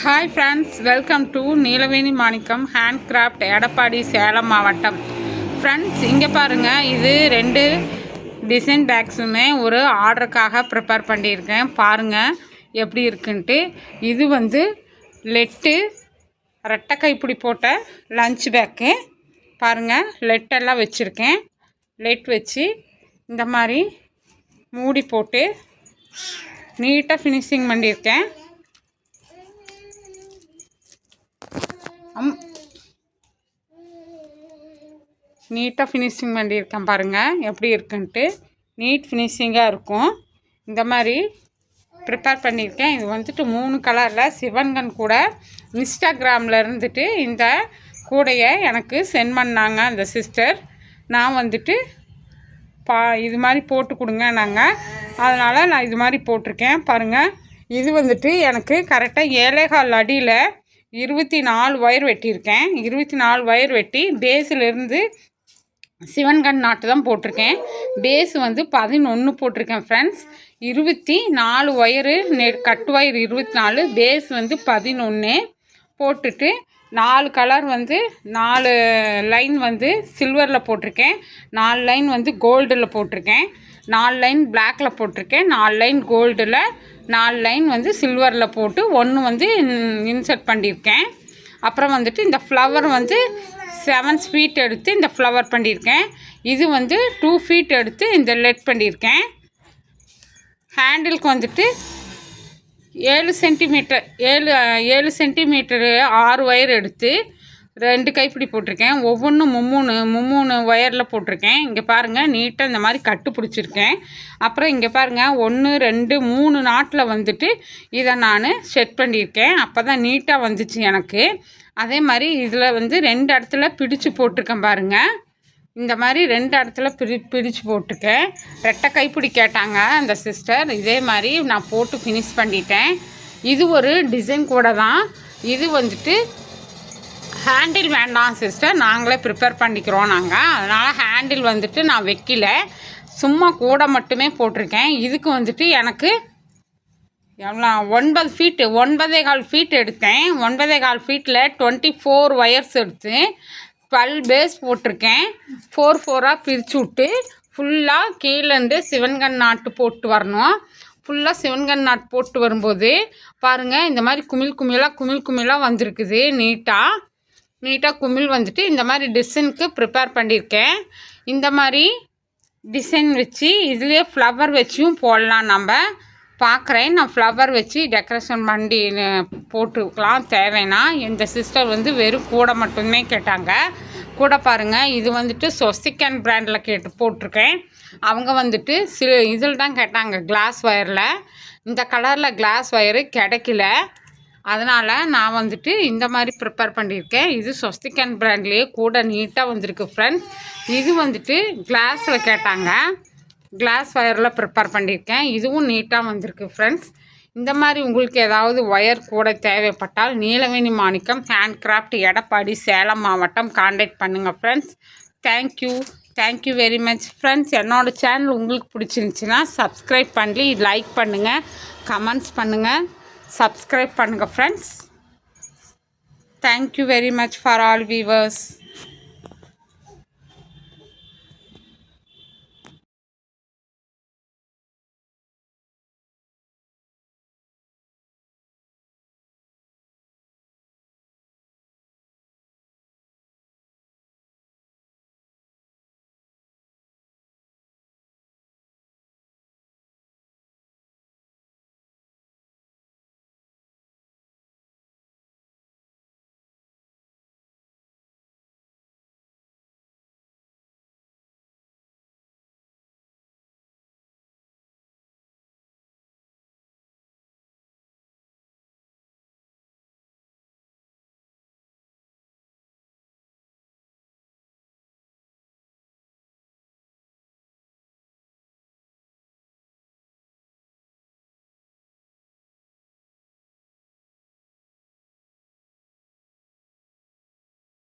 Hi friends, welcome to Neelaveni Manickam handcraft, Edappadi, Salem மாவட்டம். Friends, இங்கே பாருங்கள், இது 2 டிசைன் பேக்ஸுமே ஒரு ஆர்டருக்காக ப்ரிப்பேர் பண்ணியிருக்கேன். பாருங்கள் எப்படி இருக்குன்ட்டு. இது வந்து லெட்டு ரெட்டை கைப்பிடி போட்ட லஞ்ச் பேக்கு. பாருங்கள், லெட்டெல்லாம் வச்சுருக்கேன். லெட் வச்சு இந்த மாதிரி மூடி போட்டு நீட்டாக ஃபினிஷிங் பண்ணியிருக்கேன். நீட்டாக ஃபினிஷிங் பண்ணியிருக்கேன். பாருங்கள் எப்படி இருக்குன்ட்டு. நீட் ஃபினிஷிங்காக இருக்கும். இந்த மாதிரி ப்ரிப்பேர் பண்ணியிருக்கேன். இது வந்துட்டு 3 கலரில் சிவன்கன் கூட இன்ஸ்டாகிராமில் இருந்துட்டு இந்த கூடையை எனக்கு சென்ட் பண்ணாங்க அந்த சிஸ்டர். நான் வந்துட்டு இது மாதிரி போட்டு கொடுங்க நாங்கள், அதனால் நான் இது மாதிரி போட்டிருக்கேன். பாருங்கள், இது வந்துட்டு எனக்கு கரெக்டாக 7.25 அடியில் 24 ஒயர் வெட்டியிருக்கேன். 24 ஒயர் வெட்டி பேஸிலிருந்து சிவன்கன் நாட்டு தான் போட்டிருக்கேன். பேஸ் வந்து 11 போட்டிருக்கேன் ஃப்ரெண்ட்ஸ். 24 ஒயரு கட்டு ஒயர் 24, பேஸ் வந்து 11 போட்டுட்டு 4 கலர் வந்து 4 லைன் வந்து சில்வரில் போட்டிருக்கேன். 4 லைன் வந்து கோல்டில் போட்டிருக்கேன். 4 லைன் பிளாக்கில் போட்டிருக்கேன். 4 லைன் கோல்டில், 4 லைன் வந்து சில்வரில் போட்டு 1 வந்து இன்சர்ட் பண்ணியிருக்கேன். அப்புறம் வந்துட்டு இந்த ஃப்ளவர் வந்து 7 ஃபீட் எடுத்து இந்த ஃப்ளவர் பண்ணியிருக்கேன். இது வந்து 2 ஃபீட் எடுத்து இந்த லெட் பண்ணியிருக்கேன். ஹேண்டிலுக்கு வந்துட்டு 7 சென்டிமீட்டர் 7 சென்டிமீட்டரு 6 ஒயர் எடுத்து 2 கைப்பிடி போட்டிருக்கேன். ஒவ்வொன்றும் 3 ஒயரில் போட்டிருக்கேன். இங்கே பாருங்கள், நீட்டாக இந்த மாதிரி கட்டு பிடிச்சிருக்கேன். அப்புறம் இங்கே பாருங்கள், 1 2 3 நாட்டில் வந்துட்டு இதை நான் செட் பண்ணியிருக்கேன். அப்போ தான் நீட்டாக வந்துச்சு எனக்கு. அதே மாதிரி இதில் வந்து 2 இடத்துல பிடிச்சு போட்டிருக்கேன். பாருங்கள், இந்த மாதிரி 2 இடத்துல பிடிச்சு போட்டிருக்கேன். ரெட்டை கைப்பிடி கேட்டாங்க அந்த சிஸ்டர். இதே மாதிரி நான் போட்டு ஃபினிஷ் பண்ணிட்டேன். இது ஒரு டிசைன் கூட தான். இது வந்துட்டு ஹேண்டில் வேண்டாம் சிஸ்டர், நாங்களே ப்ரிப்பேர் பண்ணிக்கிறோம் நாங்கள். அதனால் ஹேண்டில் வந்துட்டு நான் வைக்கல, சும்மா கூட மட்டுமே போட்டிருக்கேன். இதுக்கு வந்துட்டு எனக்கு எவ்வளோ 9 ஃபீட்டு 9.25 ஃபீட் எடுத்தேன். 9.25 ஃபீட்டில் 24 ஒயர்ஸ் எடுத்து 12 பேஸ் போட்டிருக்கேன். 4 4ஆக பிரித்து விட்டு ஃபுல்லாக கீழேருந்து சிவன்கன் நாட்டு போட்டு வரணும். ஃபுல்லாக சிவன்கன் நாட்டு போட்டு வரும்போது பாருங்கள், இந்த மாதிரி குமிழ் வந்திருக்குது. நீட்டாக குமிழ் வந்துட்டு இந்த மாதிரி டிசைனுக்கு ப்ரிப்பேர் பண்ணியிருக்கேன். இந்த மாதிரி டிசைன் வச்சு இதுலேயே ஃப்ளவர் வச்சும் போடலாம். நம்ம பார்க்குறேன், நான் ஃப்ளவர் வச்சு டெக்கரேஷன் பண்ணி போட்டுக்கலாம் தேவைன்னா. இந்த சிஸ்டர் வந்து வெறும் கூடை மட்டுமே கேட்டாங்க. கூட பாருங்கள், இது வந்துட்டு சொஸ்டிகன் பிராண்டில் போட்டிருக்கேன். அவங்க வந்துட்டு இதில் தான் கேட்டாங்க, கிளாஸ் ஒயரில். இந்த கலரில் கிளாஸ் ஒயரு கிடைக்கல, அதனால் நான் வந்துட்டு இந்த மாதிரி ப்ரிப்பேர் பண்ணியிருக்கேன். இது சொஸ்டிகன் பிராண்ட்லேயே கூட நீட்டாக வந்திருக்கு ஃப்ரெண்ட்ஸ். இது வந்துட்டு கிளாஸில் கேட்டாங்க, கிளாஸ் ஒயரில் ப்ரிப்பேர் பண்ணியிருக்கேன். இதுவும் நீட்டாக வந்திருக்கு ஃப்ரெண்ட்ஸ். இந்த மாதிரி உங்களுக்கு ஏதாவது ஒயர் கூட தேவைப்பட்டால் நீலவேணி மாணிக்கம் ஹேண்ட் கிராஃப்ட், எடப்பாடி, சேலம் மாவட்டம் கான்டாக்ட் பண்ணுங்கள் friends. Thank you very much friends. என்னோடய சேனல் உங்களுக்கு பிடிச்சிருந்துச்சின்னா சப்ஸ்கிரைப் பண்ணி லைக் பண்ணுங்கள், கமெண்ட்ஸ் பண்ணுங்கள், சப்ஸ்கிரைப் பண்ணுங்கள் friends. Thank you very much for all viewers.